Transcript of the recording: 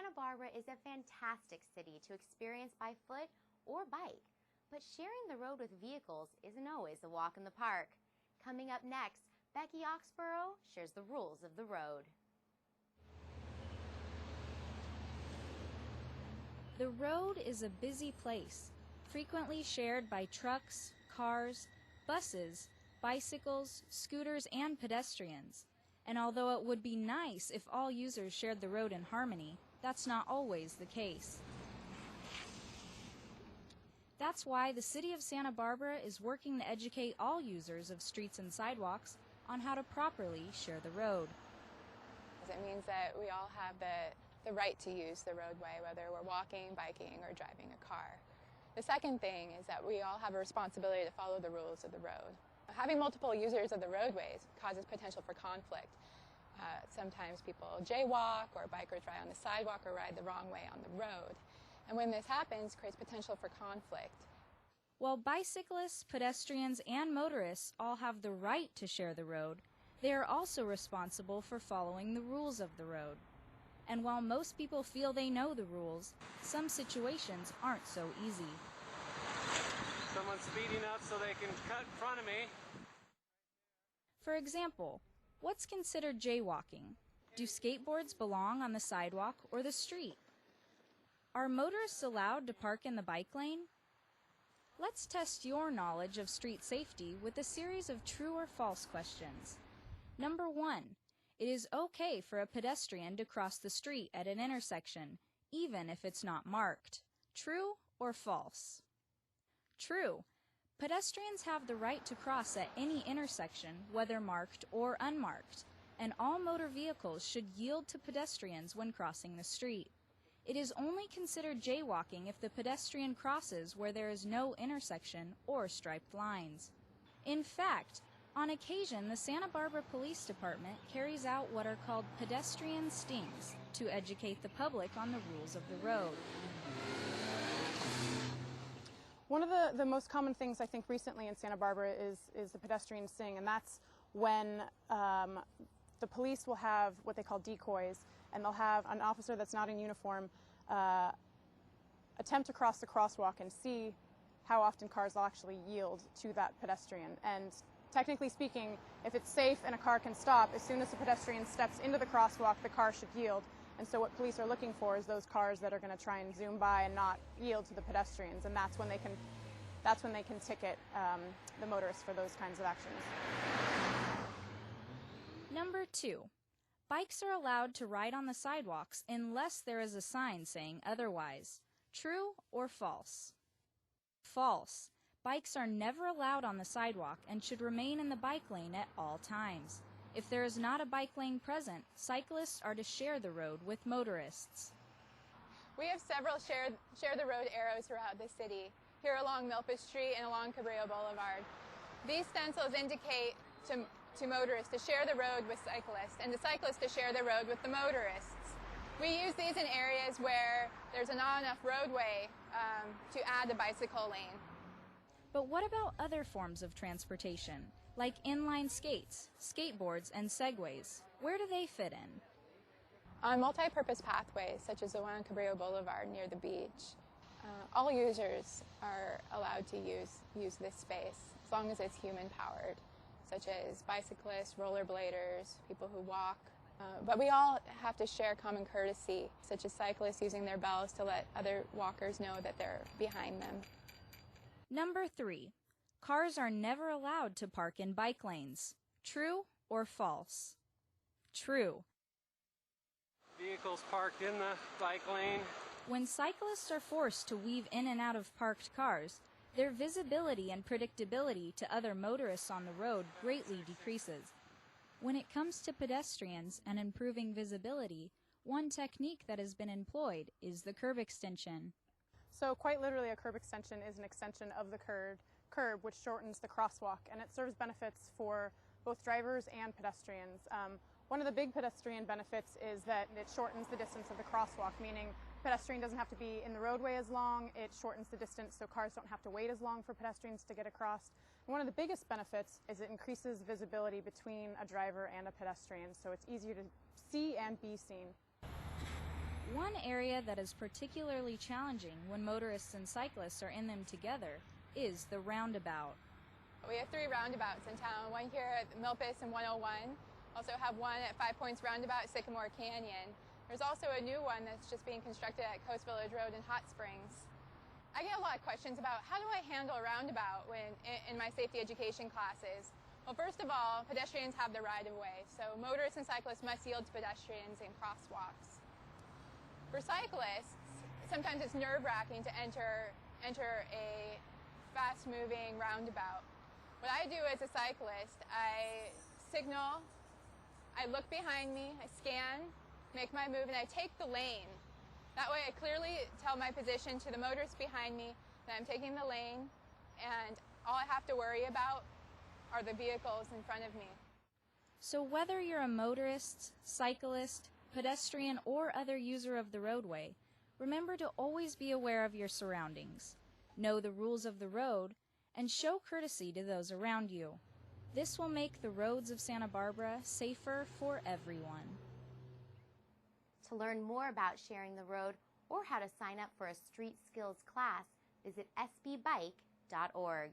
Santa Barbara is a fantastic city to experience by foot or bike, but sharing the road with vehicles isn't always a walk in the park. Coming up next, Becky Oxborough shares the rules of the road. The road is a busy place, frequently shared by trucks, cars, buses, bicycles, scooters, and pedestrians. And although it would be nice if all users shared the road in harmony, that's not always the case. That's why the City of Santa Barbara is working to educate all users of streets and sidewalks on how to properly share the road. It means that we all have the right to use the roadway, whether we're walking, biking, or driving a car. The second thing is that we all have a responsibility to follow the rules of the road. Having multiple users of the roadways causes potential for conflict. Sometimes people jaywalk, or bikers ride on the sidewalk or ride the wrong way on the road. And when this happens, it creates potential for conflict. While bicyclists, pedestrians, and motorists all have the right to share the road, they are also responsible for following the rules of the road. And while most people feel they know the rules, some situations aren't so easy. Someone's speeding up so they can cut in front of me. For example, what's considered jaywalking? Do skateboards belong on the sidewalk or the street? Are motorists allowed to park in the bike lane? Let's test your knowledge of street safety with a series of true or false questions. Number 1. It is okay for a pedestrian to cross the street at an intersection, even if it's not marked. True or false? True. Pedestrians have the right to cross at any intersection, whether marked or unmarked, and all motor vehicles should yield to pedestrians when crossing the street. It is only considered jaywalking if the pedestrian crosses where there is no intersection or striped lines. In fact, on occasion, the Santa Barbara Police Department carries out what are called pedestrian stings to educate the public on the rules of the road. One of the most common things I think recently in Santa Barbara is the pedestrian sting, and that's when the police will have what they call decoys, and they'll have an officer that's not in uniform attempt to cross the crosswalk and see how often cars will actually yield to that pedestrian. And technically speaking, if it's safe and a car can stop, as soon as the pedestrian steps into the crosswalk, the car should yield. And so what police are looking for is those cars that are going to try and zoom by and not yield to the pedestrians, and that's when they can ticket the motorists for those kinds of actions. Number 2. Bikes are allowed to ride on the sidewalks unless there is a sign saying otherwise. True or false? False. Bikes are never allowed on the sidewalk and should remain in the bike lane at all times. If there is not a bike lane present, cyclists are to share the road with motorists. We have several share the road arrows throughout the city, here along Milpas Street and along Cabrillo Boulevard. These stencils indicate to motorists to share the road with cyclists, and to cyclists to share the road with the motorists. We use these in areas where there's not enough roadway to add the bicycle lane. But what about other forms of transportation, like inline skates, skateboards, and segways? Where do they fit in? On multi-purpose pathways, such as the one on Cabrillo Boulevard near the beach, all users are allowed to use this space, as long as it's human-powered, such as bicyclists, rollerbladers, people who walk. But we all have to share common courtesy, such as cyclists using their bells to let other walkers know that they're behind them. Number 3. Cars are never allowed to park in bike lanes. True or false? True. Vehicles parked in the bike lane. When cyclists are forced to weave in and out of parked cars, their visibility and predictability to other motorists on the road greatly decreases. When it comes to pedestrians and improving visibility, one technique that has been employed is the curb extension. So quite literally, a curb extension is an extension of the curb which shortens the crosswalk, and it serves benefits for both drivers and pedestrians. One of the big pedestrian benefits is that it shortens the distance of the crosswalk, meaning pedestrian doesn't have to be in the roadway as long. It shortens the distance so cars don't have to wait as long for pedestrians to get across. And one of the biggest benefits is it increases visibility between a driver and a pedestrian, so it's easier to see and be seen. One One area that is particularly challenging when motorists and cyclists are in them together is the roundabout. We have 3 roundabouts in town, one here at Milpas and 101. Also have one at 5 Points Roundabout, Sycamore Canyon. There's also a new one that's just being constructed at Coast Village Road in Hot Springs. I get a lot of questions about how do I handle a roundabout when in my safety education classes. Well, first of all, pedestrians have the right-of-way, so motorists and cyclists must yield to pedestrians in crosswalks. For cyclists, sometimes it's nerve-wracking to enter a fast-moving roundabout. What I do as a cyclist, I signal, I look behind me, I scan, make my move, and I take the lane. That way I clearly tell my position to the motorists behind me that I'm taking the lane, and all I have to worry about are the vehicles in front of me. So whether you're a motorist, cyclist, pedestrian, or other user of the roadway, remember to always be aware of your surroundings, know the rules of the road, and show courtesy to those around you. This will make the roads of Santa Barbara safer for everyone. To learn more about sharing the road or how to sign up for a street skills class, visit sbbike.org.